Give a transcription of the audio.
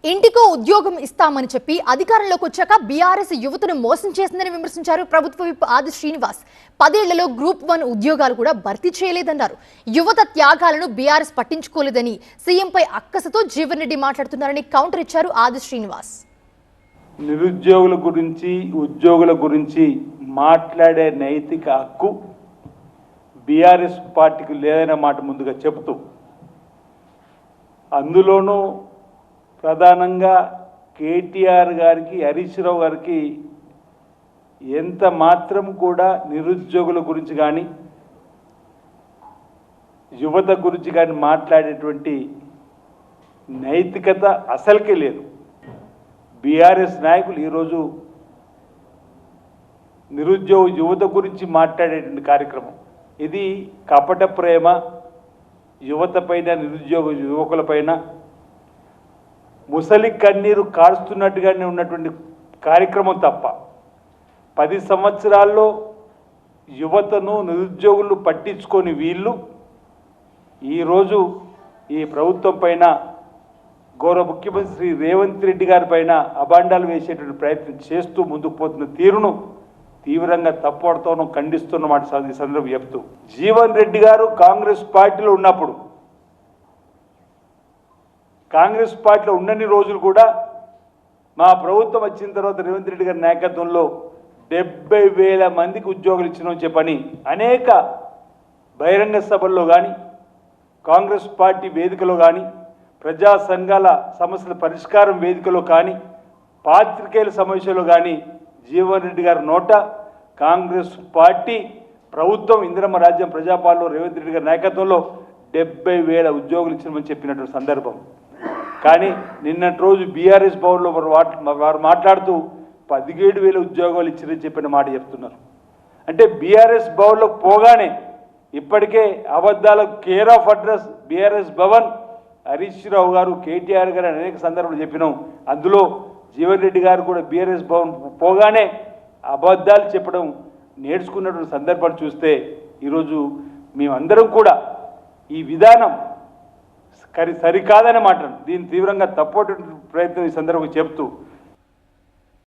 ఇంటికో ఉద్యోగం ఇస్తామని చెప్పి అధికారంలోకి వచ్చాక బీఆర్ఎస్ యువతను మోసం చేసిందని విమర్శించారు ప్రభుత్వ విప్ ఆది శ్రీనివాస్. 10 ఏళ్లలో గ్రూప్ 1 ఉద్యోగాలు కూడా భర్తీ చేయలేదన్నారు. యువత త్యాగాలను బీఆర్ఎస్ పట్టించుకోలేదని సీఎంపై అక్కసతో జీవన్ రెడ్డి మాట్లాడుతున్నారని కౌంటర్ ఇచ్చారు ఆది శ్రీనివాస్. నిరుద్యోగుల గురించి ఉద్యోగుల గురించి మాట్లాడే నైతిక హక్కు బీఆర్ఎస్ పార్టీకి లేదనే మాట ముందుగా చెబుతూ, అందులోనూ ప్రధానంగా కేటీఆర్ గారికి, హరీష్ రావు గారికి ఎంత మాత్రం కూడా నిరుద్యోగుల గురించి కానీ యువత గురించి కానీ మాట్లాడేటువంటి నైతికత అసలుకే లేదు. బీఆర్ఎస్ నాయకులు ఈరోజు నిరుద్యోగ యువత గురించి మాట్లాడేటువంటి కార్యక్రమం ఇది కపట ప్రేమ, యువత పైన, నిరుద్యోగ యువకులపైన ముసలి కన్నీరు కారుస్తున్నట్టుగానే ఉన్నటువంటి కార్యక్రమం తప్ప 10 సంవత్సరాల్లో యువతను, నిరుద్యోగులు పట్టించుకొని వీళ్ళు ఈరోజు ఈ ప్రభుత్వం పైన, గౌరవ ముఖ్యమంత్రి శ్రీ రేవంత్ రెడ్డి గారి పైన అబాండాలు వేసేటువంటి ప్రయత్నం చేస్తూ ముందుకు పోతున్న తీరును తీవ్రంగా తప్పుపడుతూనూ ఖండిస్తున్నమాట ఈ సందర్భం చెప్తూ, జీవన్ రెడ్డి గారు కాంగ్రెస్ పార్టీలో ఉన్నప్పుడు, కాంగ్రెస్ పార్టీలో ఉన్నన్ని రోజులు కూడా మా ప్రభుత్వం వచ్చిన తర్వాత రేవంత్ రెడ్డి గారి నాయకత్వంలో 70,000 మందికి ఉద్యోగాలు ఇచ్చినామని చెప్పని అనేక బహిరంగ సభల్లో కానీ, కాంగ్రెస్ పార్టీ వేదికలో కానీ, ప్రజా సంఘాల సమస్యల పరిష్కారం వేదికలో కానీ, పాత్రికేయుల సమావేశంలో కానీ జీవన్ రెడ్డి గారి నోట కాంగ్రెస్ పార్టీ ప్రభుత్వం ఇందిరమ్మ రాజ్యం ప్రజాపాలనలో రేవంత్ రెడ్డి గారి నాయకత్వంలో 70,000 ఉద్యోగులు ఇచ్చినామని చెప్పినటువంటి సందర్భం. కానీ నిన్నటి రోజు బీఆర్ఎస్ భవన్లో వారు మాట్లాడుతూ 17,000 ఉద్యోగాలు ఇచ్చిరని చెప్పిన మాట చెప్తున్నారు. అంటే బీఆర్ఎస్ భవన్లోకి పోగానే ఇప్పటికే అబద్ధాలకు care of address BRS Bhavan. Harish Rao గారు, కేటీఆర్ గారు అనేక సందర్భాలు చెప్పినాం. అందులో జీవన్ రెడ్డి గారు కూడా బీఆర్ఎస్ భవన్ పోగానే అబద్ధాలు చెప్పడం నేర్చుకున్నటువంటి సందర్భాలు చూస్తే ఈరోజు మేమందరం కూడా ఈ విధానం సరికాదనే మాట, దీన్ని తీవ్రంగా తప్పటి ప్రయత్నం ఈ సందర్భంగా చెప్తూ